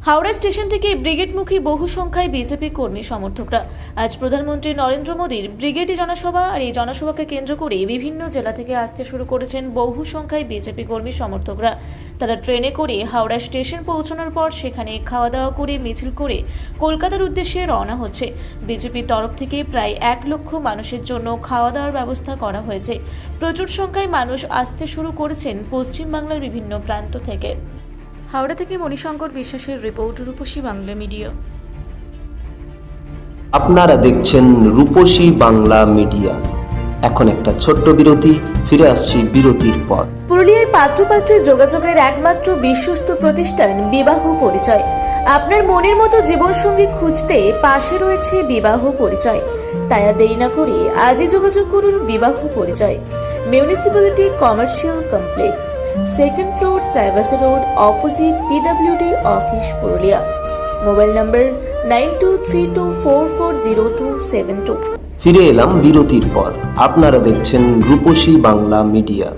Howrah station থেকে ব্রিগেডমুখী বহু সংখ্যায় বিজেপি কর্মী সমর্থকরা আজ প্রধানমন্ত্রী নরেন্দ্র মোদীর ব্রিগেডি জনসভা আর এই জনসভাকে কেন্দ্র করে বিভিন্ন জেলা থেকে আসতে শুরু করেছেন বহু সংখ্যায় বিজেপি কর্মী সমর্থকরা। তারা ট্রেনে করে হাওড়া স্টেশন পৌঁছানোর পর সেখানে খাওয়া দাওয়া করে মিছিল করে কলকাতার উদ্দেশ্যে রওনা হচ্ছে। বিজেপির তরফ থেকে প্রায় 1 লক্ষ মানুষের জন্য খাওয়া দাওয়ার ব্যবস্থা করা হয়েছে। প্রচুর সংখ্যায় মানুষ আসতে শুরু করেছেন পশ্চিমবাংলার বিভিন্ন প্রান্ত থেকে। হাওড়া থেকে মণিশঙ্কর বিশ্বাসের রিপোর্ট, রূপসী বাংলা মিডিয়া। আপনারা দেখছেন রূপসী বাংলা মিডিয়া। এখন একটা ছোট্ট বিরতি, ফিরে আসছি বিরতির পর। পুরুলিয়ায় পাত্রপাত্রী যোগাযোগের একমাত্র বিশ্বস্ত প্রতিষ্ঠান বিবাহ পরিচয়। আপনার মনের মতো জীবনসঙ্গী খুঁজতে পাশে রয়েছে বিবাহ পরিচয়। তাই আর দেরি না করে আজই যোগাযোগ করুন বিবাহ পরিচয়। Municipality commercial complex, 2nd floor, Chaibasa road, opposite PWD office, Purulia. Mobile নম্বর 9232440272। ফিরে এলাম বিরতির পর। আপনারা দেখছেন রূপসী বাংলা মিডিয়া।